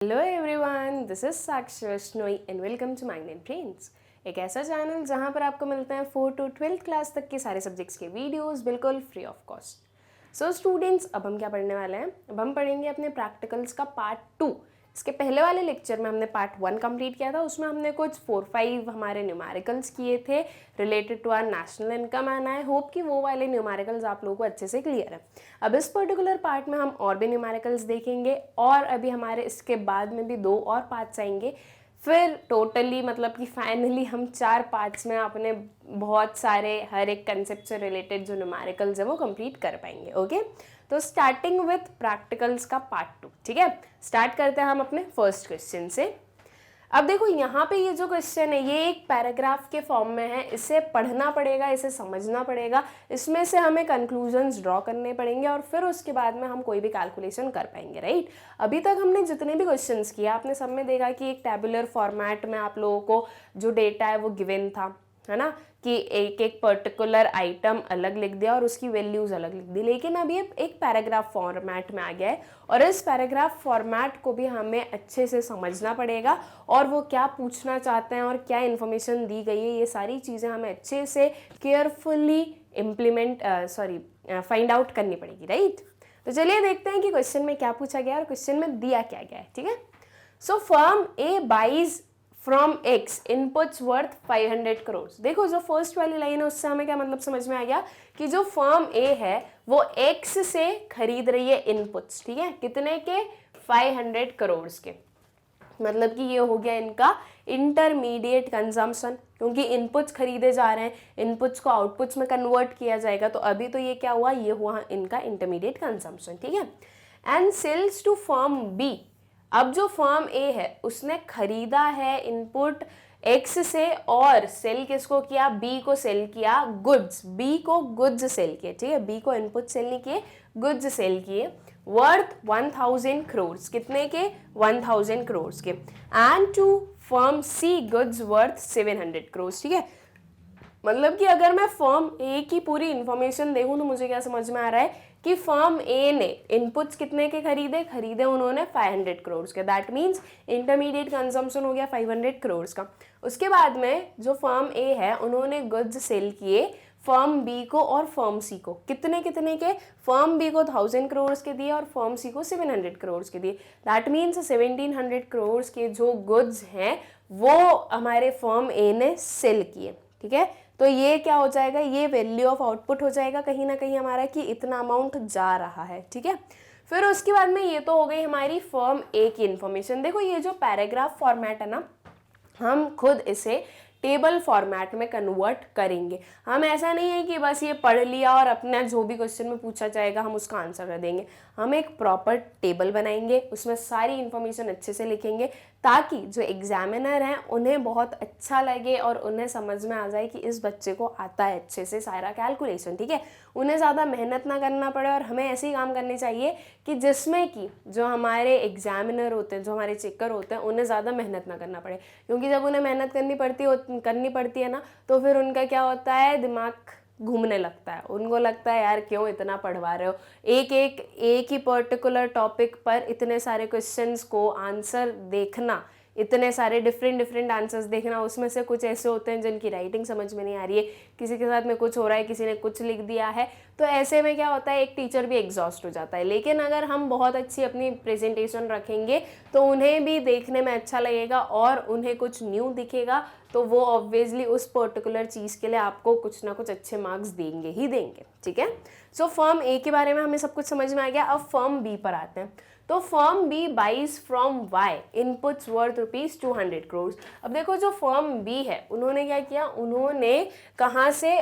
Hello everyone, this is Sakshi Vaishnoi and welcome to mind and brains. एक ऐसा channel जहां पर आपको मिलते हैं 4 to 12th क्लास तक के सारे सब्जेक्ट्स के वीडियोस बिल्कुल free of cost. So students, अब हम क्या पढ़ने वाले हैं? अब हम पढ़ेंगे अपने प्रैक्टिकल्स का पार्ट 2। इसके पहले वाले लेक्चर में हमने पार्ट 1 कंप्लीट किया था। उसमें हमने कुछ 4-5 हमारे न्यूमेरिकल्स किए थे related to our national income, and I hope कि वो वाले न्यूमेरिकल्स आप लोगों को अच्छे से क्लियर है। अब इस पर्टिकुलर पार्ट में हम और भी न्यूमेरिकल्स देखेंगे, और अभी हमारे इसके बाद में भी 2 और पार्ट्स आएंगे। फिर टोटली मतलब कि फाइनली हम 4 पार्ट्स में अपने बहुत सारे हर एक कंसेप्ट से रिलेटेड जो न्यूमेरिकल्स है वो कंप्लीट कर पाएंगे। ओके, तो स्टार्टिंग विथ प्रैक्टिकल्स का पार्ट 2। ठीक है, स्टार्ट करते हैं हम अपने फर्स्ट क्वेश्चन से। अब देखो यहाँ पे ये जो क्वेश्चन है ये एक पैराग्राफ के फॉर्म में है। इसे पढ़ना पड़ेगा, इसे समझना पड़ेगा, इसमें से हमें कंक्लूजन्स ड्रॉ करने पड़ेंगे और फिर उसके बाद में हम कोई भी कैलकुलेशन कर पाएंगे। राइट, अभी तक हमने जितने भी क्वेश्चंस किए आपने सब में देखा कि एक टेबुलर फॉर्मेट में आप लोगों को जो डेटा है वो गिवन था, है ना, कि एक एक पर्टिकुलर आइटम अलग लिख दिया और उसकी वैल्यूज अलग लिख दी। लेकिन अब ये एक पैराग्राफ फॉर्मेट में आ गया है और इस पैराग्राफ फॉर्मेट को भी हमें अच्छे से समझना पड़ेगा और वो क्या पूछना चाहते हैं और क्या इन्फॉर्मेशन दी गई है, ये सारी चीज़ें हमें अच्छे से केयरफुली फाइंड आउट करनी पड़ेगी। राइट, तो चलिए देखते हैं कि क्वेश्चन में क्या पूछा गया और क्वेश्चन में दिया क्या गया है। ठीक है, so firm A buys from X inputs worth 500 crore. देखो जो फर्स्ट वाली लाइन है उससे हमें क्या मतलब समझ में आ गया कि जो फर्म ए है वो एक्स से खरीद रही है इनपुट्स। ठीक है, कितने के? 500 करोड़ के। मतलब कि ये हो गया इनका इंटरमीडिएट कंजम्पशन, क्योंकि इनपुट्स खरीदे जा रहे हैं, इनपुट्स को आउटपुट्स में कन्वर्ट किया जाएगा। तो अभी तो ये क्या हुआ? ये हुआ इनका इंटरमीडिएट कंजम्पशन। ठीक है, and sales to firm B. अब जो फर्म ए है उसने खरीदा है इनपुट एक्स से और सेल किसको किया? बी को सेल किया गुड्स। बी को गुड्स सेल किए। ठीक है, बी को इनपुट सेल नहीं किए, गुड्स सेल किए वर्थ 1000 करोड़। कितने के? 1000 करोड़ के। And to firm C goods worth 700 crore. ठीक है, मतलब कि अगर मैं फर्म ए की पूरी इंफॉर्मेशन देखूं तो मुझे क्या समझ में आ रहा है कि फर्म ए ने इनपुट्स कितने के खरीदे उन्होंने 500 करोड़ के। दैट मीन्स इंटरमीडिएट कंजम्पशन हो गया 500 करोड़ का। उसके बाद में जो फर्म ए है उन्होंने गुड्स सेल किए फर्म बी को और फर्म सी को। कितने कितने के? फर्म बी को 1000 करोड़ के दिए और फर्म सी को 700 करोड़ के दिए। दैट मीन्स 1700 करोड़ के जो गुड्स हैं वो हमारे फर्म ए ने सेल किए। ठीक है, तो ये क्या हो जाएगा? ये वैल्यू ऑफ आउटपुट हो जाएगा कहीं ना कहीं हमारा कि इतना अमाउंट जा रहा है। ठीक है, फिर उसके बाद में ये तो हो गई हमारी फर्म ए की इंफॉर्मेशन। देखो ये जो पैराग्राफ फॉर्मेट है ना, हम खुद इसे टेबल फॉर्मेट में कन्वर्ट करेंगे। हम ऐसा नहीं है कि बस ये पढ़ लिया और अपना जो भी क्वेश्चन में पूछा जाएगा हम उसका आंसर कर देंगे। हम एक प्रॉपर टेबल बनाएंगे, उसमें सारी इन्फॉर्मेशन अच्छे से लिखेंगे ताकि जो एग्जामिनर हैं उन्हें बहुत अच्छा लगे और उन्हें समझ में आ जाए कि इस बच्चे को आता है अच्छे से सारा कैलकुलेशन। ठीक है, उन्हें ज़्यादा मेहनत ना करना पड़े और हमें ऐसे ही काम करने चाहिए कि जिसमें कि जो हमारे एग्जामिनर होते हैं, जो हमारे चेकर होते हैं, उन्हें ज़्यादा मेहनत ना करना पड़े। क्योंकि जब उन्हें मेहनत करनी पड़ती है ना, तो फिर उनका क्या होता है? दिमाग घूमने लगता है। उनको लगता है यार क्यों इतना पढ़वा रहे हो, एक ही पर्टिकुलर टॉपिक पर इतने सारे क्वेश्चंस को आंसर देखना, इतने सारे डिफरेंट आंसर्स देखना। उसमें से कुछ ऐसे होते हैं जिनकी राइटिंग समझ में नहीं आ रही है, किसी के साथ में कुछ हो रहा है, किसी ने कुछ लिख दिया है। तो ऐसे में क्या होता है, एक टीचर भी एग्जॉस्ट हो जाता है। लेकिन अगर हम बहुत अच्छी अपनी प्रेजेंटेशन रखेंगे तो उन्हें भी देखने में अच्छा लगेगा और उन्हें कुछ न्यू दिखेगा, तो वो ऑब्वियसली उस पर्टिकुलर चीज़ के लिए आपको कुछ ना कुछ अच्छे मार्क्स देंगे ही देंगे। ठीक है, सो फर्म ए के बारे में हमें सब कुछ समझ में आ गया। अब फर्म बी पर आते हैं। तो firm B buys from Y inputs worth ₹200 crore. अब देखो जो फर्म बी है उन्होंने क्या किया? उन्होंने कहाँ से?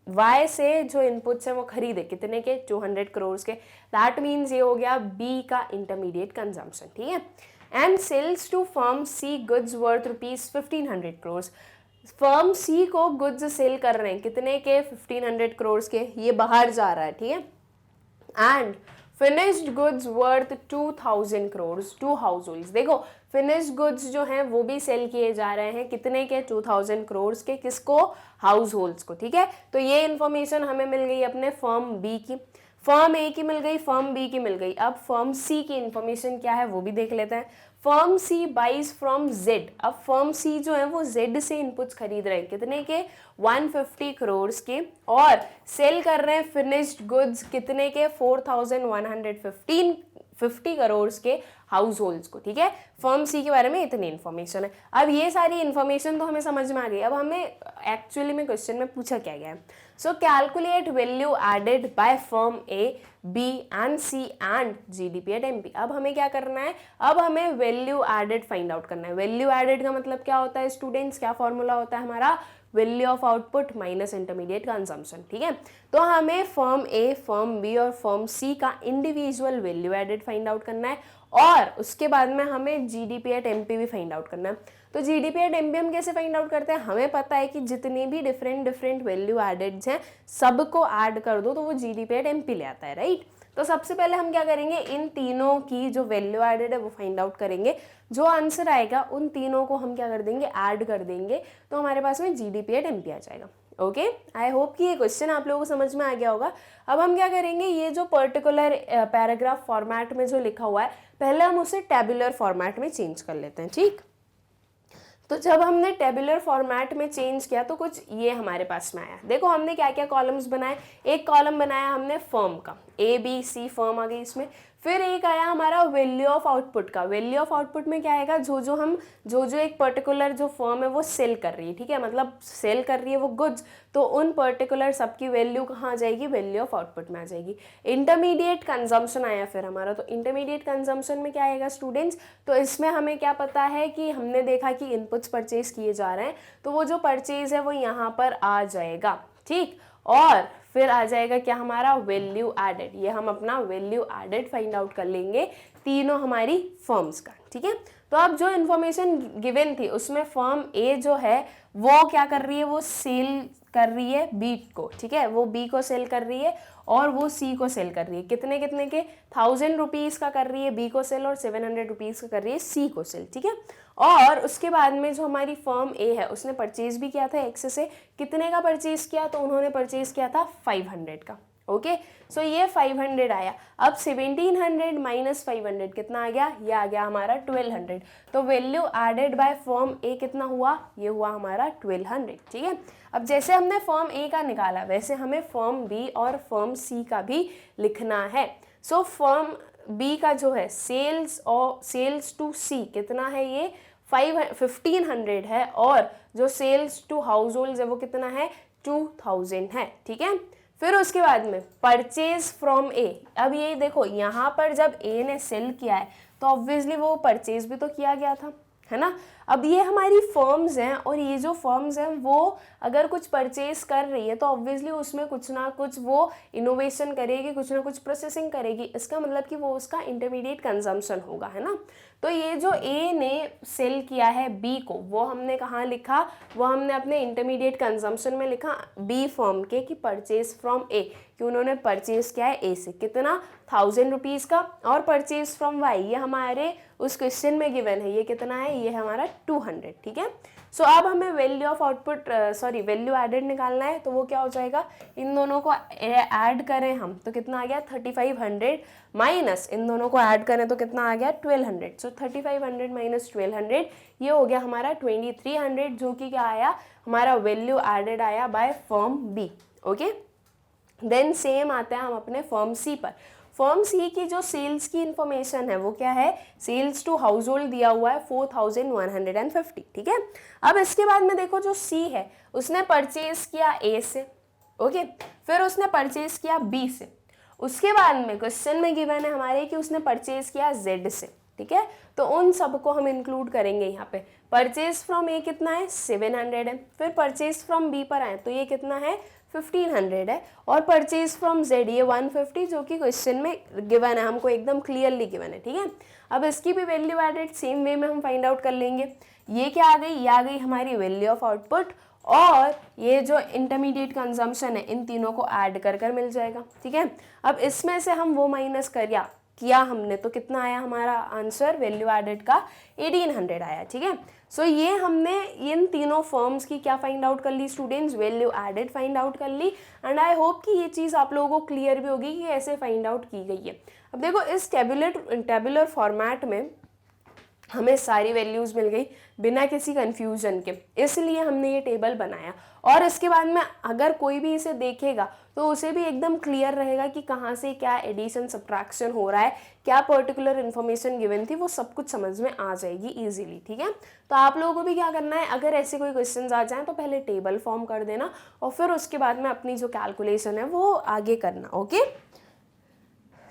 वाई से जो इनपुट्स हैं वो खरीदे। कितने के? 200 करोड़ के। दैट मीन्स ये हो गया बी का इंटरमीडिएट कंजम्पशन। ठीक है, and sales to firm C goods worth ₹1500 crore. Firm C को गुड्स सेल कर रहे हैं कितने के? 1500 करोड़ के। ये बाहर जा रहा है। ठीक है, and finished goods worth 2000 crore to households. देखो फिनिश्ड गुड्स जो हैं वो भी सेल किए जा रहे हैं कितने के? 2000 करोड़ के। किसको? हाउस होल्ड्स को। ठीक है, तो ये इंफॉर्मेशन हमें मिल गई अपने फर्म बी की। फर्म ए की मिल गई, फर्म बी की मिल गई, अब फर्म सी की इंफॉर्मेशन क्या है वो भी देख लेते हैं। Firm C buys from Z, अब फर्म सी जो है वो जेड से इनपुट्स खरीद रहे हैं, कितने के 150 करोड़ के, और सेल कर रहे हैं फिनिश्ड गुड्स कितने के 4150 करोड़ के हाउस होल्ड्स को, ठीक है। फर्म सी के बारे में इतनी इन्फॉर्मेशन है। अब ये सारी इन्फॉर्मेशन तो हमें समझ में आ गई। अब हमें एक्चुअली में क्वेश्चन में पूछा क्या गया है, so calculate value added by firm A, B and C and GDP at MP. अब हमें क्या करना है, अब हमें वैल्यू एडेड फाइंड आउट करना है। वैल्यू एडेड का मतलब क्या होता है स्टूडेंट्स, क्या फॉर्मूला होता है हमारा, value of output minus intermediate consumption, ठीक है। तो हमें फर्म ए, फर्म बी और फर्म सी का individual value added find out करना है, और उसके बाद में हमें जीडीपी एट एमपी भी फाइंड आउट करना है। तो जीडीपी एट एमपी हम कैसे फाइंड आउट करते हैं, हमें पता है कि जितने भी डिफरेंट वैल्यू एडेड्स हैं सबको ऐड कर दो तो वो जीडीपी एट एमपी ले आता है, राइट। तो सबसे पहले हम क्या करेंगे, इन तीनों की जो वैल्यू एडेड है वो फाइंड आउट करेंगे, जो आंसर आएगा उन तीनों को हम क्या कर देंगे, ऐड कर देंगे, तो हमारे पास में जीडीपी एट एमपी आ जाएगा। ओके, आई होप कि ये क्वेश्चन आप लोगों को समझ में आ गया होगा। अब हम क्या करेंगे, ये जो पर्टिकुलर पैराग्राफ फॉर्मेट में जो लिखा हुआ है पहले हम उसे टेबुलर फॉर्मेट में चेंज कर लेते हैं, ठीक। तो जब हमने टेबुलर फॉर्मेट में चेंज किया तो कुछ ये हमारे पास में आया। देखो हमने क्या क्या कॉलम्स बनाए, एक कॉलम बनाया हमने फर्म का, ए बी सी फर्म आ गई इसमें। फिर एक आया हमारा वैल्यू ऑफ आउटपुट का। वैल्यू ऑफ आउटपुट में क्या आएगा, जो एक पर्टिकुलर जो फर्म है वो सेल कर रही है, ठीक है, मतलब सेल कर रही है वो गुड्स, तो उन पर्टिकुलर सबकी वैल्यू कहाँ आ जाएगी, वैल्यू ऑफ आउटपुट में आ जाएगी। इंटरमीडिएट कंजम्पशन आया फिर हमारा, तो इंटरमीडिएट कंजम्पशन में क्या आएगा स्टूडेंट्स, तो इसमें हमें क्या पता है कि हमने देखा कि इनपुट्स परचेज किए जा रहे हैं, तो वो जो परचेज है वो यहाँ पर आ जाएगा, ठीक। और फिर आ जाएगा क्या हमारा वैल्यू एडेड, ये हम अपना वैल्यू एडेड फाइंड आउट कर लेंगे तीनों हमारी फर्म्स का, ठीक है। तो अब जो इन्फॉर्मेशन गिवन थी उसमें फर्म ए जो है वो क्या कर रही है, वो सेल कर रही है बी को, ठीक है, वो बी को सेल कर रही है और वो सी को सेल कर रही है, कितने कितने के 1000 रुपीज़ का कर रही है बी को सेल और 700 रुपीज़ का कर रही है सी को सेल, ठीक है। और उसके बाद में जो हमारी फर्म ए है उसने परचेज भी किया था एक्स से, कितने का परचेज किया, तो उन्होंने परचेज किया था 500 का, ओके। सो ये 500 आया। अब 1700 माइनस 500 कितना आ गया, ये आ गया हमारा 1200। तो वैल्यू एडेड बाय फर्म ए कितना हुआ, ये हुआ हमारा 1200, ठीक है। अब जैसे हमने फर्म ए का निकाला वैसे हमें फर्म बी और फर्म सी का भी लिखना है। सो फर्म बी का जो है सेल्स टू सी कितना है, ये 1500 है, और जो सेल्स टू हाउस होल्ड है वो कितना है 2000 है, ठीक है। फिर उसके बाद में परचेज फ्रॉम ए। अब ये देखो यहाँ पर जब ए ने सेल किया है तो ऑब्वियसली वो परचेज भी तो किया गया था, है ना। अब ये हमारी फर्म्स हैं और ये जो फर्म्स हैं वो अगर कुछ परचेज कर रही है तो ऑब्वियसली उसमें कुछ ना कुछ वो इनोवेशन करेगी, कुछ ना कुछ प्रोसेसिंग करेगी, इसका मतलब कि वो उसका इंटरमीडिएट कंजम्पशन होगा, है ना। तो ये जो ए ने सेल किया है बी को वो हमने कहाँ लिखा, वो हमने अपने इंटरमीडिएट कंजम्पशन में लिखा बी फर्म के कि परचेज फ्रॉम ए, कि उन्होंने परचेज किया है ए से कितना 1000 रुपीज़ का, और परचेज फ्रॉम वाई ये हमारे उस क्वेश्चन में गिवन है, ये कितना है, ये हमारा 200, ठीक है। सो अब हमें value of output value added निकालना है, तो वो क्या हो जाएगा, इन दोनों को ऐड करें हम तो कितना आ गया 3500, माइनस इन दोनों को ऐड करें तो कितना आ गया 1200। सो 3500 माइनस 1200 ये हो गया हमारा 2300, जो कि क्या आया हमारा वैल्यू एडेड आया by firm B, okay. Then same आता है हम अपने फर्म सी पर। फर्म सी की जो सेल्स की इंफॉर्मेशन है वो क्या है, सेल्स टू हाउस होल्ड दिया हुआ है 4150, ठीक है। अब इसके बाद में देखो जो सी है उसने परचेज किया ए से, ओके, फिर उसने परचेज किया बी से, उसके बाद में क्वेश्चन में गिवन है हमारे कि उसने परचेज किया जेड से, ठीक है। तो उन सबको हम इंक्लूड करेंगे यहाँ पे। परचेज फ्रॉम ए कितना है 700 है, फिर परचेज फ्रॉम बी पर आए तो ये कितना है 1500 है, और परचेज फ्रॉम जेड ये 150 जो कि क्वेश्चन में गिवन है, हमको एकदम क्लियरली गिवन है, ठीक है। अब इसकी भी वैल्यू एडेड सेम वे में हम फाइंड आउट कर लेंगे। ये क्या आ गई, ये आ गई हमारी वैल्यू ऑफ आउटपुट, और ये जो इंटरमीडिएट कंजम्पशन है इन तीनों को ऐड कर मिल जाएगा, ठीक है। अब इसमें से हम वो माइनस किया हमने तो कितना आया हमारा आंसर वैल्यू एडेड का 1800 आया, ठीक है। सो ये हमने इन तीनों फर्म्स की क्या फाइंड आउट कर ली students, value added find out कर ली। एंड आई होप कि ये चीज़ आप लोगों को क्लियर भी होगी कि ऐसे फाइंड आउट की गई है। अब देखो इस टेबुलर फॉर्मेट में हमें सारी वैल्यूज़ मिल गई बिना किसी कन्फ्यूजन के, इसलिए हमने ये टेबल बनाया। और इसके बाद में अगर कोई भी इसे देखेगा तो उसे भी एकदम क्लियर रहेगा कि कहाँ से क्या एडिशन सब्ट्रैक्शन हो रहा है, क्या पर्टिकुलर इन्फॉर्मेशन गिवन थी, वो सब कुछ समझ में आ जाएगी इजीली, ठीक है। तो आप लोगों को भी क्या करना है, अगर ऐसे कोई क्वेश्चन आ जाए तो पहले टेबल फॉर्म कर देना और फिर उसके बाद में अपनी जो कैलकुलेशन है वो आगे करना, ओके।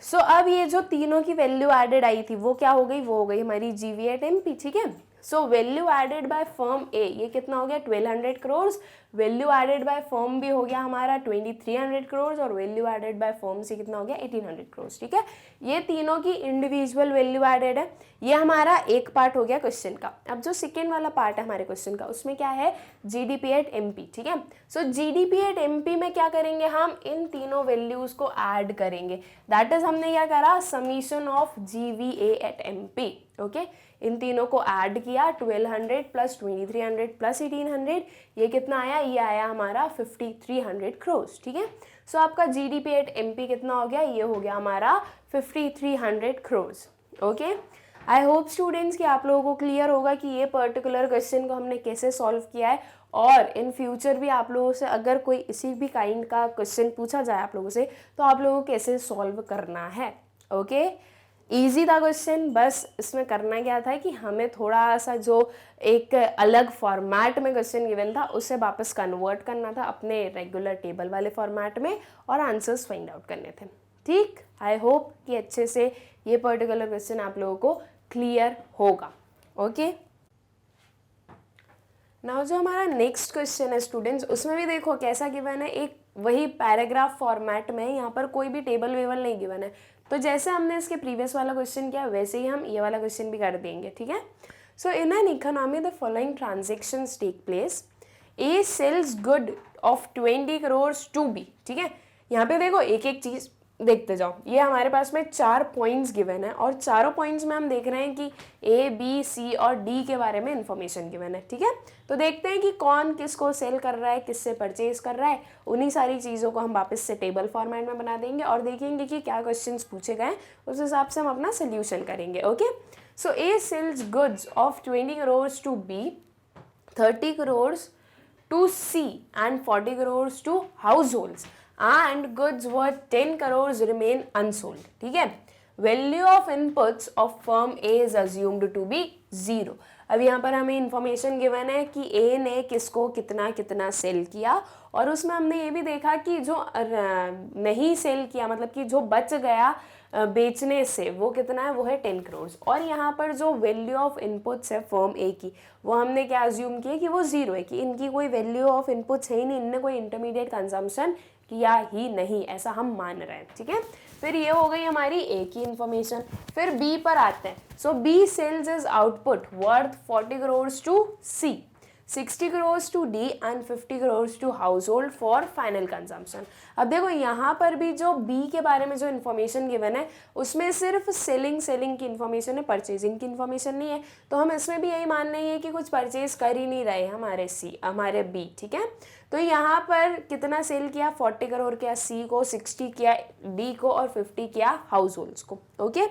सो अब ये जो तीनों की वैल्यू एडेड आई थी वो क्या हो गई, वो हो गई हमारी GV@MP, ठीक है। So value added by firm A ये कितना हो गया 1200 crore, value added by firm भी हो गया हमारा 2300 करोड़ और वैल्यू एडेड बाय फर्म से कितना हो गया 1800 करोड़, ठीक है। ये तीनों की इंडिविजुअल वैल्यू एडेड है। ये हमारा एक पार्ट हो गया क्वेश्चन का। अब जो सेकेंड वाला पार्ट है हमारे क्वेश्चन का उसमें क्या है GDP@MP, ठीक है। सो GDP@MP में क्या करेंगे, हम इन तीनों वैल्यूज को ऐड करेंगे। दैट इज हमने क्या करा, समीशन ऑफ GVA@MP, ओके। इन तीनों को ऐड किया 1200 प्लस 2300 प्लस 1800, ये कितना आया, ये आया हमारा 5300 करोड़, ठीक है। सो आपका GDP@MP कितना हो गया, ये हो गया हमारा 5300 crore, okay. I hope students कि आप लोगों को क्लियर होगा कि ये पर्टिकुलर क्वेश्चन को हमने कैसे सॉल्व किया है। और इन फ्यूचर भी आप लोगों से अगर कोई इसी भी काइंड का क्वेश्चन पूछा जाए आप लोगों से तो आप लोगों को कैसे सॉल्व करना है, ओके। ईजी था क्वेश्चन, बस इसमें करना क्या था कि हमें थोड़ा सा जो एक अलग फॉर्मेट में क्वेश्चन गिवन था उसे वापस कन्वर्ट करना था अपने रेगुलर टेबल वाले फॉर्मेट में और आंसर्स फाइंड आउट करने थे, ठीक। आई होप कि अच्छे से ये पर्टिकुलर क्वेश्चन आप लोगों को क्लियर होगा, ओके। नाउ जो हमारा नेक्स्ट क्वेश्चन है स्टूडेंट्स, उसमें भी देखो कैसा गिवन है, एक वही पैराग्राफ फॉर्मेट में, यहाँ पर कोई भी टेबल वेबल नहीं गिवन है। तो जैसे हमने इसके प्रीवियस वाला क्वेश्चन किया वैसे ही हम ये वाला क्वेश्चन भी कर देंगे, ठीक है। So in an economy the following transactions take place, A sells good of 20 crore to B, ठीक है। यहाँ पे देखो एक एक चीज़ देखते जाओ। ये हमारे पास में 4 पॉइंट्स गिवन है और चारों पॉइंट्स में हम देख रहे हैं कि A, B, C और D के बारे में इंफॉर्मेशन गिवन है, ठीक है। तो देखते हैं कि कौन किसको सेल कर रहा है, किससे परचेज कर रहा है। उन्हीं सारी चीज़ों को हम वापस से टेबल फॉर्मेट में बना देंगे और देखेंगे कि क्या क्वेश्चंस पूछे गए, उस हिसाब से हम अपना सोल्यूशन करेंगे, okay. So A sales goods of 20 crore to B, 30 crore to C and 40 crore to households and goods worth 10 crores remain unsold, ठीक है। Value of inputs of firm A is assumed to be 0। अब यहाँ पर हमें information given है कि A ने किसको कितना कितना सेल किया और उसमें हमने ये भी देखा कि जो नहीं सेल किया मतलब कि जो बच गया बेचने से वो कितना है, वो है 10 करोड़। और यहाँ पर जो वैल्यू ऑफ इनपुट्स है फर्म ए की वो हमने क्या अज्यूम किया कि वो 0 है, कि इनकी कोई वैल्यू ऑफ इनपुट्स है ही नहीं, इनने कोई इंटरमीडिएट कंजम्पशन किया ही नहीं, ऐसा हम मान रहे हैं, ठीक है। फिर ये हो गई हमारी ए की इंफॉर्मेशन। फिर बी पर आते हैं। So B sells is output worth 40 crore to C, 60 crore to D and 50 crore to household for final consumption. अब देखो यहाँ पर भी जो बी के बारे में जो इन्फॉर्मेशन गिवन है उसमें सिर्फ सेलिंग की इन्फॉर्मेशन है, परचेजिंग की इन्फॉर्मेशन नहीं है। तो हम इसमें भी यही मान रहे हैं कि कुछ परचेज कर ही नहीं रहे हमारे बी, ठीक है। तो यहाँ पर कितना सेल किया, 40 करोड़ किया सी को, 60 किया डी को और 50 किया हाउस होल्ड्स को, ओके।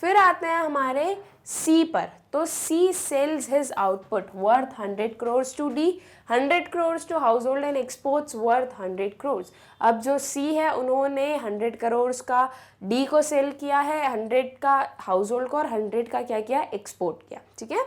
फिर आते हैं हमारे सी पर। तो C sells his output worth 100 crore to D, 100 crore to household and exports worth 100 crore. अब जो सी है उन्होंने 100 करोड़ का डी को सेल किया है, 100 का हाउस होल्ड को और 100 का क्या किया, एक्सपोर्ट किया, ठीक है।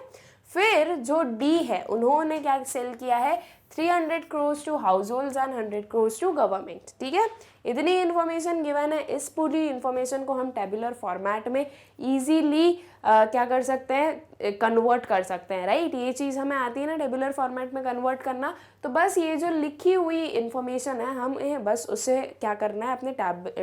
फिर जो डी है उन्होंने क्या सेल किया है, 300 crore to households and 100 crore to government, ठीक है। इतनी इन्फॉर्मेशन गिवन है। इस पूरी इन्फॉर्मेशन को हम टेबुलर फॉर्मेट में इजीली क्या कर सकते हैं, कन्वर्ट कर सकते हैं, राइट। ये चीज़ हमें आती है ना टेबुलर फॉर्मेट में कन्वर्ट करना। तो बस ये जो लिखी हुई इन्फॉर्मेशन है हमें बस उसे क्या करना है,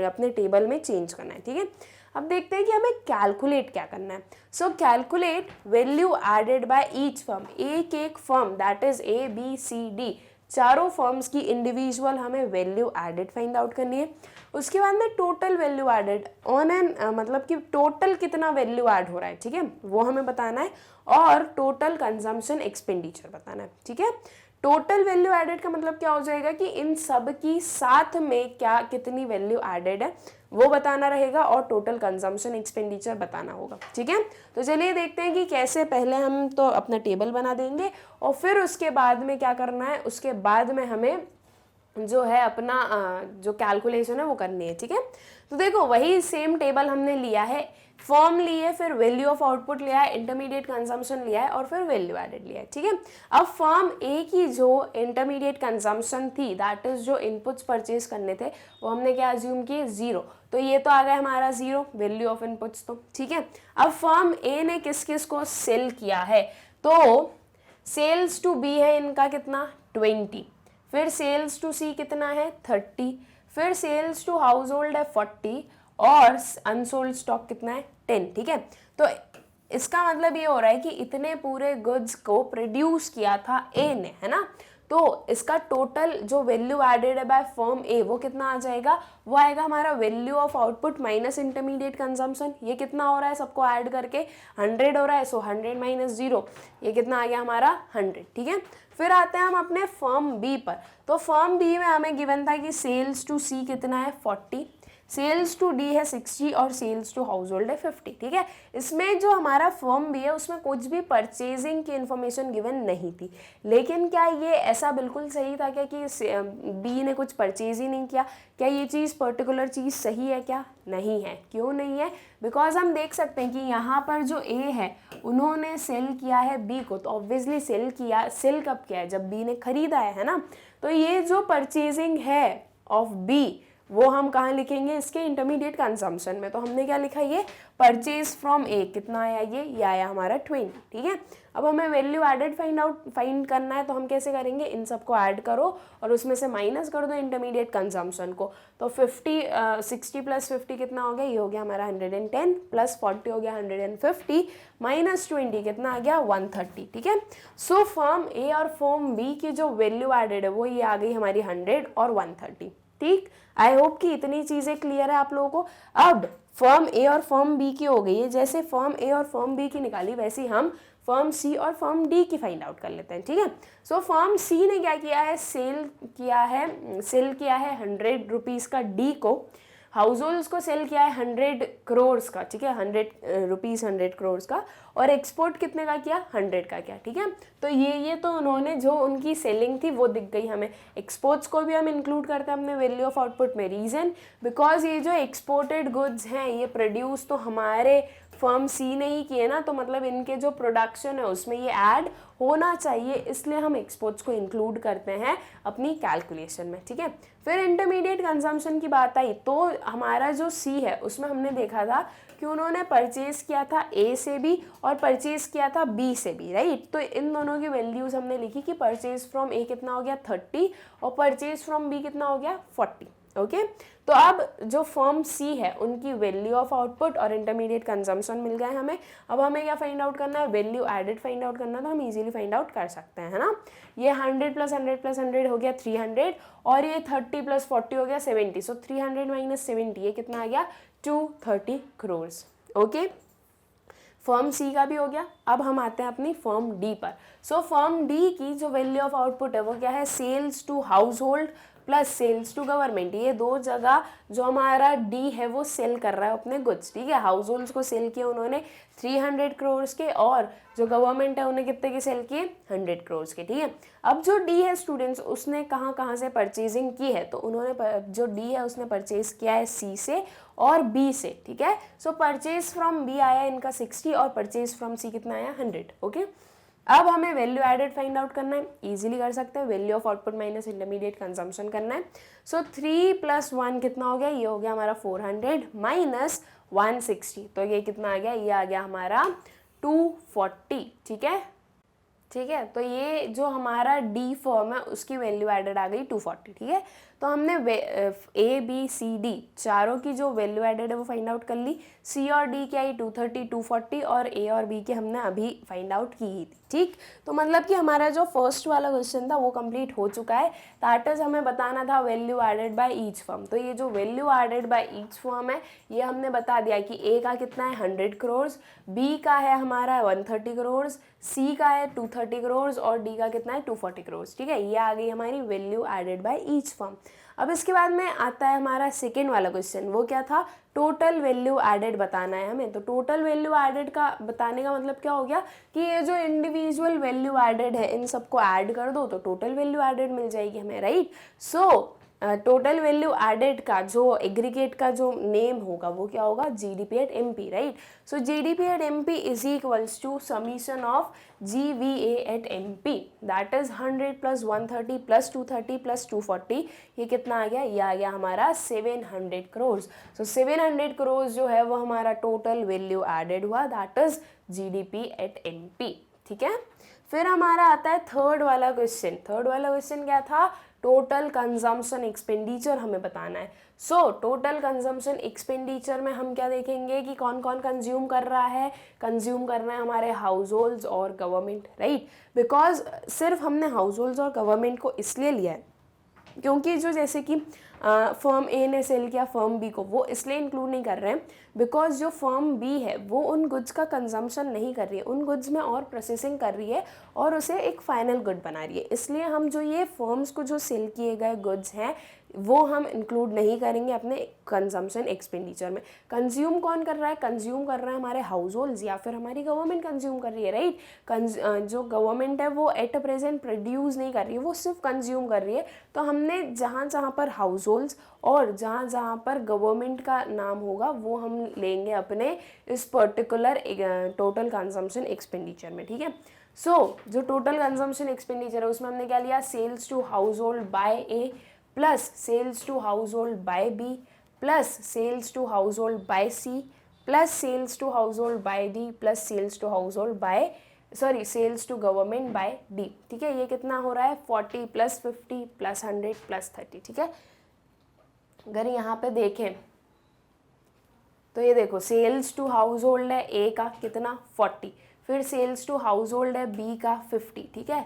अपने टेबल में चेंज करना है, ठीक है। अब देखते हैं कि हमें कैलकुलेट क्या करना है। So calculate value added by each firm, एक firm that is A B C D, चारों फर्म्स की इंडिविजुअल हमें वैल्यू एडेड फाइंड आउट करनी है। उसके बाद में total value added on an मतलब कि टोटल कितना वैल्यू ऐड हो रहा है, ठीक है, वो हमें बताना है, और टोटल कंजम्पशन एक्सपेंडिचर बताना है, ठीक है। टोटल वैल्यू एडेड का मतलब क्या हो जाएगा कि इन सब की साथ में क्या कितनी वैल्यू एडेड है वो बताना रहेगा, और टोटल कंजम्पशन एक्सपेंडिचर बताना होगा, ठीक है। तो चलिए देखते हैं कि कैसे। पहले हम तो अपना टेबल बना देंगे और फिर उसके बाद में क्या करना है, उसके बाद में हमें जो है अपना जो कैलकुलेशन है वो करनी है, ठीक है। तो देखो वही सेम टेबल हमने लिया है, फॉर्म ली है, फिर वैल्यू ऑफ आउटपुट लिया है, इंटरमीडिएट कंजम्पशन लिया है, और फिर वैल्यू एडेड लिया है, ठीक है। अब फॉर्म ए की जो इंटरमीडिएट कंजम्पशन थी, दैट इज जो इनपुट्स परचेज करने थे, वो हमने क्या अज्यूम किए 0, तो ये तो आ गया हमारा 0 वैल्यू ऑफ इनपुट्स, तो ठीक है। अब फॉर्म ए ने किस किस को सेल किया है, तो सेल्स टू बी है इनका कितना 20, फिर सेल्स टू सी कितना है 30, फिर सेल्स टू हाउस होल्ड है 40, और अनसोल्ड स्टॉक कितना है 10, ठीक है। तो इसका मतलब ये हो रहा है कि इतने पूरे गुड्स को प्रोड्यूस किया था ए ने, है ना। तो इसका टोटल जो वैल्यू एडेड है बाय फर्म ए वो कितना आ जाएगा, वो आएगा हमारा value of output minus intermediate consumption. ये कितना हो रहा है सबको ऐड करके 100 हो रहा है, सो 100 माइनस 0, ये कितना आ गया हमारा 100, ठीक है। फिर आते हैं हम अपने फर्म बी पर। तो फर्म बी में हमें गिवन था कि सेल्स टू सी कितना है 40, सेल्स टू डी है 60, और सेल्स टू हाउस होल्ड है 50, ठीक है। इसमें जो हमारा फर्म बी है उसमें कुछ भी परचेजिंग की इन्फॉर्मेशन गिवन नहीं थी, लेकिन क्या ये ऐसा बिल्कुल सही था क्या कि बी ने कुछ परचेज ही नहीं किया? क्या ये चीज़ पर्टिकुलर चीज़ सही है क्या? नहीं है। क्यों नहीं है? बिकॉज हम देख सकते हैं कि यहाँ पर जो ए है उन्होंने सेल किया है बी को, तो ऑब्वियसली सेल कब किया है, जब बी ने खरीदा है ना। तो ये जो परचेजिंग है ऑफ बी वो हम कहाँ लिखेंगे, इसके इंटरमीडिएट कंजम्पशन में। तो हमने क्या लिखा, ये परचेज फ्रॉम ए कितना आया, ये आया हमारा 20, ठीक है। अब हमें वैल्यू एडेड फाइंड करना है, तो हम कैसे करेंगे, इन सबको ऐड करो और उसमें से माइनस कर दो इंटरमीडिएट कंजम्पशन को। तो 60 प्लस 50 कितना हो गया, ये हो गया हमारा 110, प्लस 40 हो गया 150, माइनस 20 कितना आ गया 130, ठीक है। सो फर्म ए और फर्म बी की जो वैल्यू एडेड है वो ये आ गई हमारी 100 और 130, ठीक। आई होप कि इतनी चीज़ें क्लियर है आप लोगों को। अब फर्म ए और फर्म बी की हो गई है, जैसे फर्म ए और फर्म बी की निकाली वैसे ही हम फर्म सी और फर्म डी की फाइंड आउट कर लेते हैं, ठीक है। सो फर्म सी ने क्या किया है, सेल किया है 100 रुपीज़ का डी को, हाउस होल्ड्स को सेल किया है 100 करोड़ का, ठीक है, 100 करोड़ का, और एक्सपोर्ट कितने का किया, 100 का किया, ठीक है। तो ये तो उन्होंने जो उनकी सेलिंग थी वो दिख गई हमें। एक्सपोर्ट्स को भी हम इंक्लूड करते हैं अपने वैल्यू ऑफ आउटपुट में, रीज़न बिकॉज ये जो एक्सपोर्टेड गुड्स हैं ये प्रोड्यूस तो हमारे फर्म सी ने ही किए ना, तो मतलब इनके जो प्रोडक्शन है उसमें ये ऐड होना चाहिए, इसलिए हम एक्सपोर्ट्स को इंक्लूड करते हैं अपनी कैलकुलेशन में, ठीक है। फिर इंटरमीडिएट कंजम्पशन की बात आई, तो हमारा जो सी है उसमें हमने देखा था कि उन्होंने परचेज किया था ए से भी और परचेज किया था बी से भी, राइट। तो इन दोनों की वैल्यूज हमने लिखी कि परचेज फ्रॉम ए कितना हो गया 30 और परचेज फ्रॉम बी कितना हो गया 40, ओके। तो अब जो फर्म सी है उनकी वैल्यू ऑफ आउटपुट और इंटरमीडिएट कंजम्पशन मिल गए हमें। अब हमें क्या फाइंड आउट करना है, वैल्यू एडेड फाइंड आउट करना, तो हम इजीली फाइंड आउट कर सकते हैं, है ना। ये 100 प्लस 100 प्लस 100 हो गया 300, और ये 30 प्लस 40 हो गया 70, सो 300 माइनस 70 ये कितना आ गया 230 करोड़, ओके। फर्म सी का भी हो गया। अब हम आते हैं अपनी फर्म डी पर। सो फर्म डी की जो वैल्यू ऑफ आउटपुट है वो क्या है, sales to household plus sales to government. ये दो जगह जो हमारा डी है वो सेल कर रहा है अपने गुड्स, ठीक है। हाउस होल्ड्स को सेल किए उन्होंने 300 करोड़ के, और जो गवर्नमेंट है उन्हें कितने के सेल किए 100 करोड़ के, ठीक है। अब जो डी है स्टूडेंट्स उसने कहाँ कहाँ से परचेजिंग की है, तो उन्होंने जो डी है उसने परचेज किया है सी से और बी से, ठीक है। सो परचेज फ्रॉम बी आया इनका 60 और परचेज फ्रॉम सी कितना आया 100, ओके। अब हमें वैल्यू एडेड फाइंड आउट करना है, इजीली कर सकते हैं, value of output minus intermediate consumption करना है। सो 3 + 1 कितना हो गया, ये हो गया हमारा 400 माइनस 160, तो ये कितना आ गया, ये आ गया हमारा 240, ठीक है। ठीक है। तो ये जो हमारा डी फर्म है उसकी वैल्यू एडेड आ गई 240, ठीक है। तो हमने ए बी सी डी चारों की जो वैल्यू एडेड है वो फाइंड आउट कर ली। सी और डी की आई 230, 240 और ए और बी की हमने अभी फाइंड आउट की ही थी, ठीक। तो मतलब कि हमारा जो फर्स्ट वाला क्वेश्चन था वो कंप्लीट हो चुका है। दैट इज हमें बताना था value added by each firm. तो ये जो value added by each firm है ये हमने बता दिया कि ए का कितना है 100 करोड़, बी का है हमारा 130 करोड़, सी का है 230 करोड़ और डी का कितना है 240 करोड़, ठीक है। ये आ गई हमारी value added by each firm. अब इसके बाद में आता है हमारा सेकेंड वाला क्वेश्चन, वो क्या था, टोटल वैल्यू एडेड बताना है हमें। तो टोटल वैल्यू एडेड का बताने का मतलब क्या हो गया कि ये जो इंडिविजुअल वैल्यू एडेड है इन सबको ऐड कर दो तो टोटल वैल्यू एडेड मिल जाएगी हमें, right. So total value added का जो एग्रीगेट का जो नेम होगा वो क्या होगा, GDP at MP, right. So GDP at MP is equals to summation of GVA at MP, that is 100 plus 130 plus 230 plus 240, ये कितना आ गया, ये आ गया हमारा 700 करोड़। सो 700 करोड़ जो है वो हमारा टोटल वैल्यू एडेड हुआ, that is GDP at MP, ठीक है। फिर हमारा आता है थर्ड वाला क्वेश्चन। थर्ड वाला क्वेश्चन क्या था, टोटल कंजम्पशन एक्सपेंडिचर हमें बताना है। सो टोटल कंजम्पशन एक्सपेंडिचर में हम क्या देखेंगे कि कौन कौन कंज्यूम कर रहा है, कंज्यूम करना है हमारे हाउस होल्ड्स और गवर्नमेंट, राइट। बिकॉज सिर्फ हमने हाउस होल्ड्स और गवर्नमेंट को इसलिए लिया है क्योंकि जो जैसे कि फर्म ए ने सेल किया फर्म बी को, वो इसलिए इंक्लूड नहीं कर रहे हैं बिकॉज जो फर्म बी है वो उन गुड्स का कंजम्पशन नहीं कर रही है, उन गुड्स में और प्रोसेसिंग कर रही है और उसे एक फाइनल गुड बना रही है। इसलिए हम जो ये फर्म्स को जो सेल किए गए गुड्स हैं वो हम इंक्लूड नहीं करेंगे अपने कंजम्पशन एक्सपेंडिचर में। कंज्यूम कौन कर रहा है, कंज्यूम कर रहा है हमारे हाउस होल्ड्स या फिर हमारी गवर्नमेंट कंज्यूम कर रही है, राइट। जो गवर्नमेंट है वो एट अ प्रेजेंट प्रोड्यूस नहीं कर रही है, वो सिर्फ कंज्यूम कर रही है। तो हमने जहाँ जहाँ पर हाउस होल्ड्स और जहाँ जहाँ पर गवर्नमेंट का नाम होगा वो हम लेंगे अपने इस पर्टिकुलर टोटल कंजम्पशन एक्सपेंडिचर में, ठीक है। सो जो टोटल कंजम्पशन एक्सपेंडिचर है उसमें हमने क्या लिया, sales to household by A plus sales to household by B plus sales to household by C plus sales to household by D plus sales to household by sales to government by D, ठीक है। ये कितना हो रहा है 40 plus 50 plus 100 plus 30, ठीक है। अगर यहाँ पे देखें तो ये देखो सेल्स टू हाउस होल्ड है ए का कितना 40, फिर सेल्स टू हाउस होल्ड है बी का 50, ठीक है।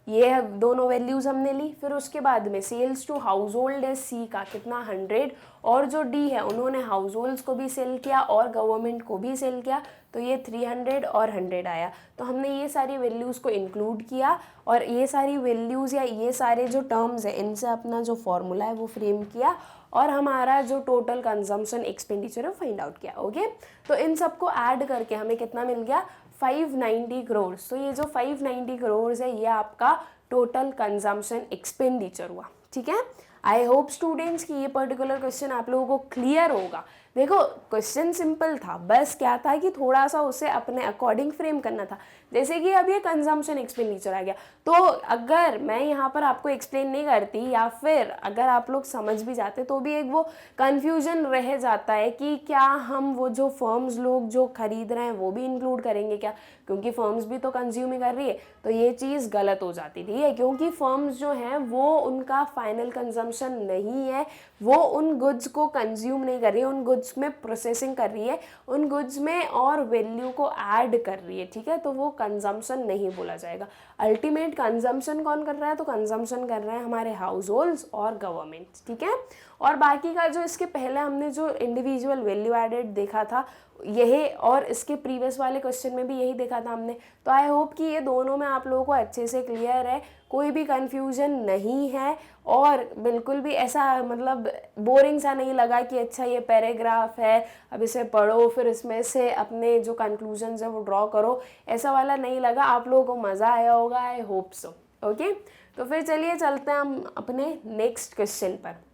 ये दोनों वैल्यूज हमने ली। फिर उसके बाद में सेल्स टू हाउस होल्ड है सी का कितना 100 और जो डी है उन्होंने हाउस होल्ड्स को भी सेल किया और गवर्नमेंट को भी सेल किया तो ये 300 और 100 आया। तो हमने ये सारी वैल्यूज़ को इंक्लूड किया और ये सारी वैल्यूज़ या ये सारे जो टर्म्स हैं इनसे अपना जो फॉर्मूला है वो फ्रेम किया और हमारा जो टोटल कंजम्पशन एक्सपेंडिचर है फाइंड आउट किया, ओके। तो इन सबको ऐड करके हमें कितना मिल गया 590 करोड़। तो ये जो 590 करोड़ है ये आपका टोटल कंजम्पशन एक्सपेंडिचर हुआ, ठीक है। आई होप स्टूडेंट्स कि ये पर्टिकुलर क्वेश्चन आप लोगों को क्लियर होगा। देखो क्वेश्चन सिंपल था, बस क्या था कि थोड़ा सा उसे अपने अकॉर्डिंग फ्रेम करना था। जैसे कि अब ये कंजम्पशन एक्सपेंडिचर आ गया तो अगर मैं यहाँ पर आपको एक्सप्लेन नहीं करती या फिर अगर आप लोग समझ भी जाते तो भी एक वो कन्फ्यूजन रह जाता है कि क्या हम वो जो फर्म्स लोग जो खरीद रहे हैं वो भी इंक्लूड करेंगे क्या, क्योंकि फर्म्स भी तो कंज्यूम ही कर रही है। तो ये चीज़ गलत हो जाती थी है क्योंकि फर्म्स जो हैं वो उनका फाइनल कंजम्पशन नहीं है, वो उन गुड्स को कंज्यूम नहीं कर रही है, उन गुड्स में प्रोसेसिंग कर रही है, उन गुड्स में और वैल्यू को ऐड कर रही है, ठीक है। तो वो कंजम्पशन नहीं बोला जाएगा। अल्टीमेट कंजम्पशन कौन कर रहा है, तो कंजम्पशन कर रहे हैं हमारे हाउस होल्ड्स और गवर्नमेंट, ठीक है। और बाकी का जो इसके पहले हमने जो इंडिविजुअल वैल्यू एडेड देखा था यही और इसके प्रीवियस वाले क्वेश्चन में भी यही देखा था हमने। तो आई होप कि ये दोनों में आप लोगों को अच्छे से क्लियर है, कोई भी कंफ्यूजन नहीं है और बिल्कुल भी ऐसा मतलब बोरिंग सा नहीं लगा कि अच्छा ये पैराग्राफ है अब इसे पढ़ो फिर इसमें से अपने जो कंक्लूजन्स है वो ड्रॉ करो, ऐसा वाला नहीं लगा। आप लोगों को मज़ा आया होगा, आई होप सो, ओके। तो फिर चलिए चलते हैं हम अपने नेक्स्ट क्वेश्चन पर।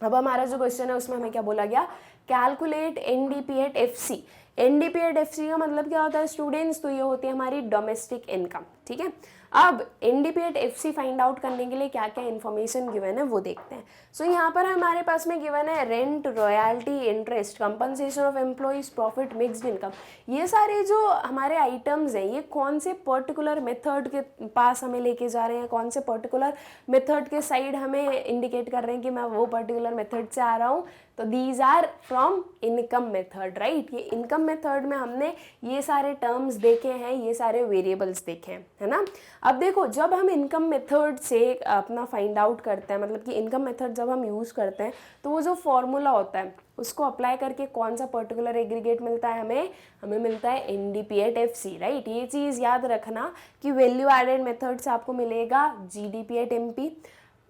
अब हमारा जो क्वेश्चन है उसमें हमें क्या बोला गया, calculate NDP at FC. NDP at FC का मतलब क्या होता है स्टूडेंट्स, तो ये होती है हमारी डोमेस्टिक इनकम, ठीक है। अब एनडीपीएट एफसी फाइंड आउट करने के लिए क्या क्या इन्फॉर्मेशन गिवन है वो देखते हैं। सो यहाँ पर हमारे पास में गिवन है rent, royalty, interest, compensation of employees, profit, mixed income. ये सारे जो हमारे आइटम्स हैं ये कौन से पर्टिकुलर मेथड के पास हमें लेके जा रहे हैं, कौन से पर्टिकुलर मेथड के साइड हमें इंडिकेट कर रहे हैं कि मैं वो पर्टिकुलर मेथड से आ रहा हूँ। तो these are from income method, right. ये इनकम मेथड में हमने ये सारे टर्म्स देखे हैं, ये सारे वेरिएबल्स देखे हैं, है ना। अब देखो जब हम इनकम मेथड से अपना फाइंड आउट करते हैं, मतलब कि इनकम मेथड जब हम यूज़ करते हैं तो वो जो फॉर्मूला होता है उसको अप्लाई करके कौन सा पर्टिकुलर एग्रीगेट मिलता है हमें मिलता है एनडीपीएट एफसी, राइट। ये चीज़ याद रखना कि वैल्यू एडेड मेथड से आपको मिलेगा जीडीपीएट एमपी,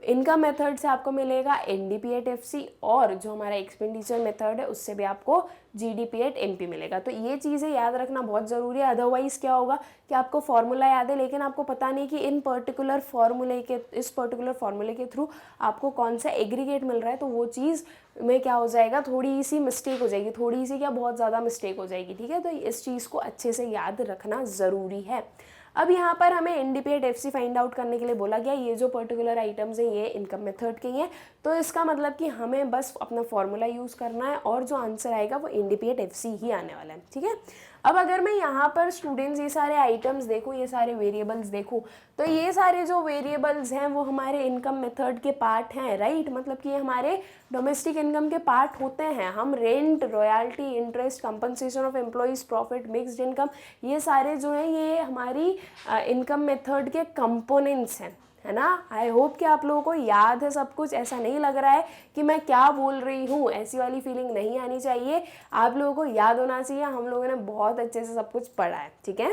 इनकम मेथड से आपको मिलेगा एनडीपीएट एफसी, और जो हमारा एक्सपेंडिचर मेथड है उससे भी आपको जीडीपीएट एमपी मिलेगा। तो ये चीज़ें याद रखना बहुत ज़रूरी है। अदरवाइज़ क्या होगा कि आपको फॉर्मूला याद है लेकिन आपको पता नहीं कि इस पर्टिकुलर फॉर्मूले के थ्रू आपको कौन सा एग्रीगेट मिल रहा है, तो वो चीज़ में क्या हो जाएगा, थोड़ी सी मिस्टेक हो जाएगी, थोड़ी सी क्या बहुत ज़्यादा मिस्टेक हो जाएगी, ठीक है। तो इस चीज़ को अच्छे से याद रखना ज़रूरी है। अब यहाँ पर हमें एनडीपीएट एफसी फाइंड आउट करने के लिए बोला गया ये जो पर्टिकुलर आइटम्स हैं ये इनकम मेथड के ही हैं, तो इसका मतलब कि हमें बस अपना फॉर्मूला यूज़ करना है और जो आंसर आएगा वो एनडीपीएट एफसी ही आने वाला है, ठीक है। अब अगर मैं यहाँ पर स्टूडेंट्स ये सारे आइटम्स देखूँ, ये सारे वेरिएबल्स देखूँ, तो ये सारे जो वेरिएबल्स हैं वो हमारे इनकम मेथड के पार्ट हैं, राइट। मतलब कि ये हमारे डोमेस्टिक इनकम के पार्ट होते हैं। हम rent, royalty, interest, compensation of employees, profit, mixed income, ये सारे जो हैं ये हमारी इनकम मेथड के कंपोनेंट्स हैं, है ना। आई होप कि आप लोगों को याद है सब कुछ, ऐसा नहीं लग रहा है कि मैं क्या बोल रही हूँ, ऐसी वाली फीलिंग नहीं आनी चाहिए। आप लोगों को याद होना चाहिए, हम लोगों ने बहुत अच्छे से सब कुछ पढ़ा है, ठीक है।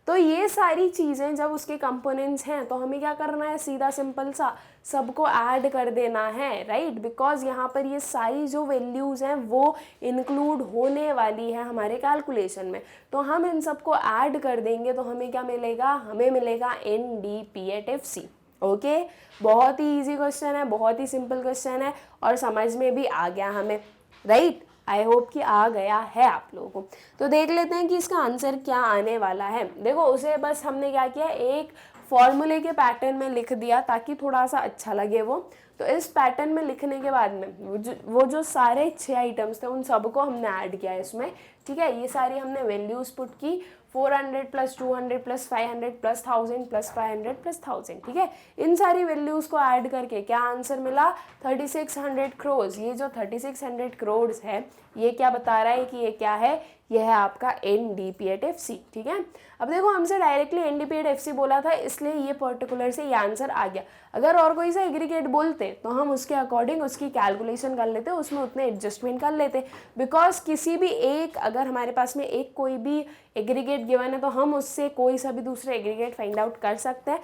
तो ये सारी चीज़ें जब उसके कंपोनेंट्स हैं तो हमें क्या करना है, सीधा सिंपल सा सबको ऐड कर देना है, राइट। बिकॉज यहाँ पर ये सारी जो वैल्यूज़ हैं वो इंक्लूड होने वाली है हमारे कैलकुलेशन में, तो हम इन सबको ऐड कर देंगे तो हमें क्या मिलेगा, हमें मिलेगा एनडीपीएट एफसी। ओके, बहुत ही इजी क्वेश्चन है, बहुत ही सिंपल क्वेश्चन है और समझ में भी आ गया हमें, राइट। आई होप कि आ गया है आप लोगों को। तो देख लेते हैं कि इसका आंसर क्या आने वाला है। देखो उसे बस हमने क्या किया, एक फॉर्मूले के पैटर्न में लिख दिया ताकि थोड़ा सा अच्छा लगे वो। तो इस पैटर्न में लिखने के बाद में वो जो सारे 6 आइटम्स थे उन सबको हमने ऐड किया इसमें, ठीक है। ये सारी हमने वैल्यूज पुट की, 400 plus 200 plus 500 plus 1000 plus 500 plus 1000, ठीक है। इन सारी वैल्यूज को ऐड करके क्या आंसर मिला, 3600 करोड़। ये जो 3600 करोड़ है ये क्या बता रहा है कि ये क्या है, यह है आपका एनडीपीएट एफसी, ठीक है। अब देखो हमसे डायरेक्टली एनडीपीएट एफसी बोला था इसलिए ये पर्टिकुलर से ये आंसर आ गया। अगर और कोई सा एग्रीगेट बोलते तो हम उसके अकॉर्डिंग उसकी कैलकुलेशन कर लेते, उसमें उतने एडजस्टमेंट कर लेते। बिकॉज किसी भी एक, अगर हमारे पास में एक कोई भी एग्रीगेट गिवन है तो हम उससे कोई सा भी दूसरे एग्रीगेट फाइंड आउट कर सकते हैं।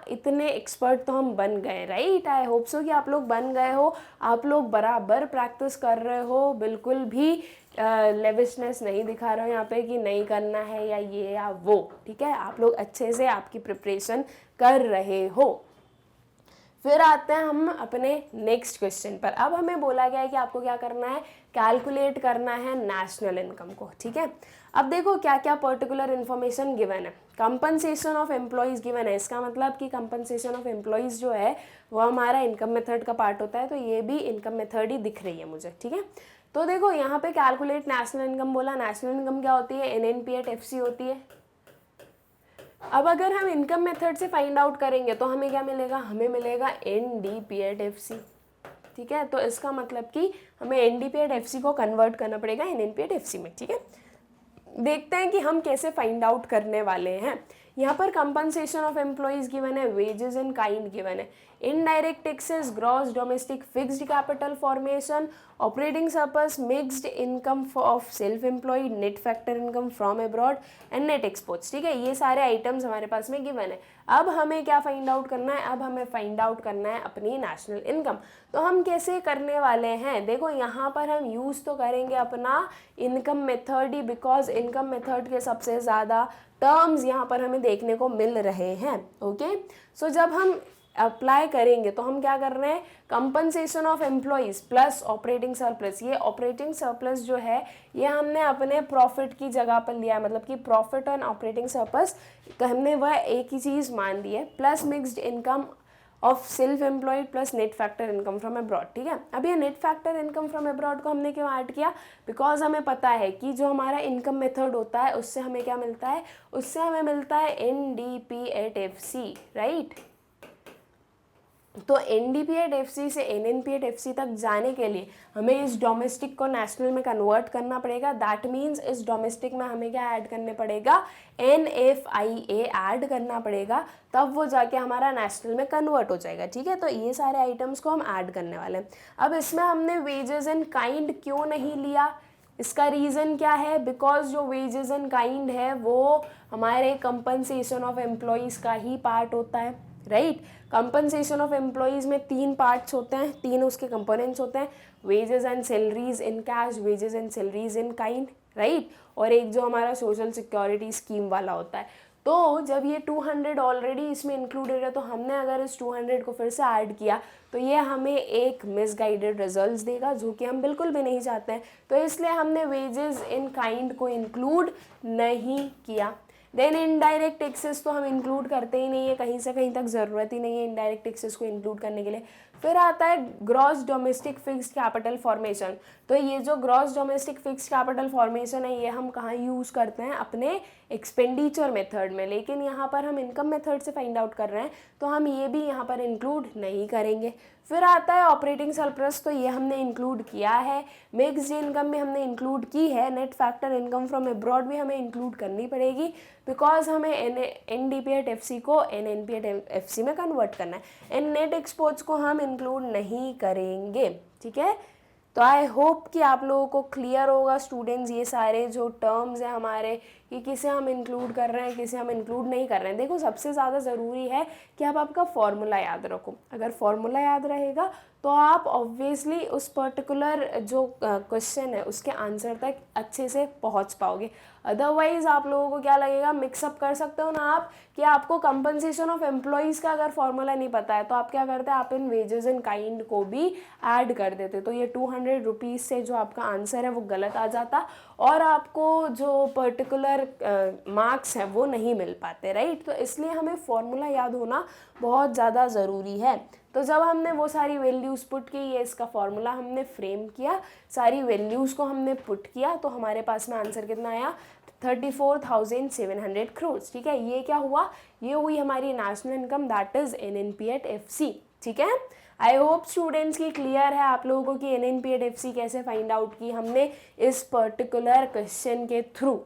इतने एक्सपर्ट तो हम बन गए, राइट। आई होप सो कि आप लोग बन गए हो, आप लोग बराबर प्रैक्टिस कर रहे हो, बिल्कुल भी लेविशनेस नहीं दिखा रहे हो यहाँ पे कि नहीं करना है या ये या वो, ठीक है। आप लोग अच्छे से आपकी प्रिपरेशन कर रहे हो। फिर आते हैं हम अपने नेक्स्ट क्वेश्चन पर। अब हमें बोला गया है कि आपको क्या करना है, कैलकुलेट करना है नेशनल इनकम को, ठीक है। अब देखो क्या क्या पर्टिकुलर इन्फॉर्मेशन गिवन है। कंपनसेशन ऑफ एम्प्लॉइज गिवन है, इसका मतलब कि कंपनसेशन ऑफ एम्प्लॉइज जो है वो हमारा इनकम मेथड का पार्ट होता है, तो ये भी इनकम मेथड ही दिख रही है मुझे, ठीक है। तो देखो यहाँ पे कैलकुलेट नेशनल इनकम बोला, नेशनल इनकम क्या होती है, एनएनपीएट एफसी होती है। अब अगर हम इनकम मेथड से फाइंड आउट करेंगे तो हमें क्या मिलेगा, हमें मिलेगा एनडीपीएट एफसी, ठीक है। तो इसका मतलब कि हमें एनडीपीएट एफसी को कन्वर्ट करना पड़ेगा एनएनपीएट एफसी में, ठीक है। देखते हैं कि हम कैसे फाइंड आउट करने वाले हैं। यहाँ पर कंपनसेशन ऑफ एम्प्लॉइज गिवन है, वेजेस इन काइंड गिवन है, indirect taxes, gross domestic fixed capital formation, operating surplus, mixed income of self employed, net factor income from abroad and net exports, ठीक है। ये सारे आइटम्स हमारे पास में given है। अब हमें क्या फाइंड आउट करना है, अब हमें फाइंड आउट करना है अपनी नेशनल इनकम। तो हम कैसे करने वाले हैं, देखो यहाँ पर हम यूज़ तो करेंगे अपना income method he, because income method के सबसे ज़्यादा टर्म्स यहाँ पर हमें देखने को मिल रहे हैं, ओके। सो जब हम अप्लाई करेंगे तो हम क्या कर रहे हैं, compensation of employees plus operating surplus. ये ऑपरेटिंग सरप्लस जो है ये हमने अपने प्रॉफिट की जगह पर लिया है, मतलब कि प्रॉफिट एंड ऑपरेटिंग सरप्लस हमने वह एक ही चीज़ मान ली है, plus mixed income of self employed plus net factor income from abroad. ठीक है, अब ये net factor income from abroad को हमने क्यों ऐड किया, बिकॉज हमें पता है कि जो हमारा इनकम मेथड होता है उससे हमें क्या मिलता है, उससे हमें मिलता है NDP@FC, राइट। तो NDP@FC से NNP@FC तक जाने के लिए हमें इस डोमेस्टिक को नेशनल में कन्वर्ट करना पड़ेगा। दैट मीन्स इस डोमेस्टिक में हमें क्या ऐड करने पड़ेगा, NFIA ऐड करना पड़ेगा, तब वो जाके हमारा नेशनल में कन्वर्ट हो जाएगा। ठीक है, तो ये सारे आइटम्स को हम ऐड करने वाले हैं। अब इसमें हमने वेजेस इन काइंड क्यों नहीं लिया, इसका रीज़न क्या है, बिकॉज जो वेजेस इन काइंड है वो हमारे कंपनसेशन ऑफ एम्प्लॉयज़ का ही पार्ट होता है, राइट। कंपनसेशन ऑफ एम्प्लॉयज़ में 3 पार्ट्स होते हैं, 3 उसके कंपोनेंट्स होते हैं, wages and salaries in cash, wages and salaries in kind, right, और एक जो हमारा सोशल सिक्योरिटी स्कीम वाला होता है। तो जब ये 200 ऑलरेडी इसमें इंक्लूडेड है, तो हमने अगर इस 200 को फिर से ऐड किया तो ये हमें एक मिसगाइडेड रिजल्ट्स देगा, जो कि हम बिल्कुल भी नहीं चाहते हैं। तो इसलिए हमने वेजेस इन काइंड को इंक्लूड नहीं किया। देन इनडायरेक्ट टैक्सेस तो हम इंक्लूड करते ही नहीं है, कहीं से कहीं तक ज़रूरत ही नहीं है इनडायरेक्ट टैक्सेस को इंक्लूड करने के लिए। फिर आता है gross domestic fixed capital formation. तो ये जो gross domestic fixed capital formation है ये हम कहाँ यूज़ करते हैं, अपने एक्सपेंडिचर मेथड में, लेकिन यहाँ पर हम इनकम मेथड से फाइंड आउट कर रहे हैं तो हम ये भी यहाँ पर इंक्लूड नहीं करेंगे। फिर आता है ऑपरेटिंग सरप्लस, तो ये हमने इंक्लूड किया है, मिक्स्ड इनकम में हमने इंक्लूड की है, net factor income from abroad भी हमें इंक्लूड करनी पड़ेगी, बिकॉज हमें NDP@FC को NNP@FC में कन्वर्ट करना है। एंड नेट एक्सपोर्ट्स को हम इंक्लूड नहीं करेंगे। ठीक है, तो आई होप कि आप लोगों को क्लियर होगा स्टूडेंट्स ये सारे जो टर्म्स हैं हमारे, कि किसे हम इंक्लूड कर रहे हैं, किसे हम इंक्लूड नहीं कर रहे हैं। देखो सबसे ज़्यादा ज़रूरी है कि आप आपका फॉर्मूला याद रखो। अगर फॉर्मूला याद रहेगा तो आप ऑब्वियसली उस पर्टिकुलर जो क्वेश्चन है उसके आंसर तक अच्छे से पहुंच पाओगे। अदरवाइज़ आप लोगों को क्या लगेगा, मिक्सअप कर सकते हो ना आप, कि आपको कंपनसेशन ऑफ एम्प्लॉयज़ का अगर फॉर्मूला नहीं पता है तो आप क्या करते हैं, आप इन वेजेस इन काइंड को भी ऐड कर देते, तो ये 200 रुपीज़ से जो आपका आंसर है वो गलत आ जाता और आपको जो पर्टिकुलर मार्क्स हैं वो नहीं मिल पाते, राइट। तो इसलिए हमें फॉर्मूला याद होना बहुत ज़्यादा ज़रूरी है। तो जब हमने वो सारी वैल्यूज़ पुट की, ये इसका फॉर्मूला हमने फ्रेम किया, सारी वैल्यूज़ को हमने पुट किया, तो हमारे पास में आंसर कितना आया, 34,700 करोड़। ठीक है, ये क्या हुआ, ये हुई हमारी national income, that is NNP@FC। ठीक है, आई होप स्टूडेंट्स की क्लियर है आप लोगों को कि NNP@FC कैसे फाइंड आउट की हमने इस पर्टिकुलर क्वेश्चन के थ्रू।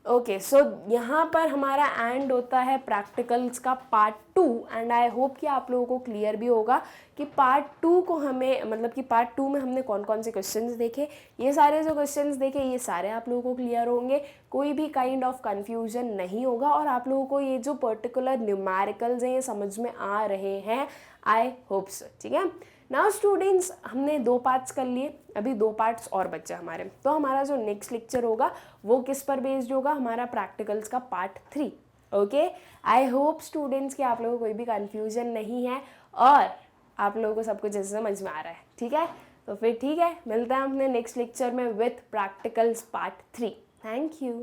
ओके, सो यहाँ पर हमारा एंड होता है प्रैक्टिकल्स का पार्ट 2 एंड आई होप कि आप लोगों को क्लियर भी होगा कि पार्ट 2 को हमें, मतलब कि पार्ट 2 में हमने कौन कौन से क्वेश्चंस देखे, ये सारे जो क्वेश्चंस देखे ये सारे आप लोगों को क्लियर होंगे, कोई भी काइंड ऑफ कन्फ्यूजन नहीं होगा और आप लोगों को ये जो पर्टिकुलर न्यूमेरिकल्स हैं ये समझ में आ रहे हैं, आई होप सो। ठीक है, नाउ स्टूडेंट्स हमने 2 पार्ट्स कर लिए, अभी 2 पार्ट्स और बचे हमारे, तो हमारा जो नेक्स्ट लेक्चर होगा वो किस पर बेस्ड होगा, हमारा प्रैक्टिकल्स का part 3। Okay, I hope students कि आप लोगों को कोई भी कन्फ्यूजन नहीं है और आप लोगों को सब कुछ जैसे समझ में आ रहा है। ठीक है, तो फिर ठीक है, मिलते हैं अपने नेक्स्ट लेक्चर में with practicals part 3। Thank you.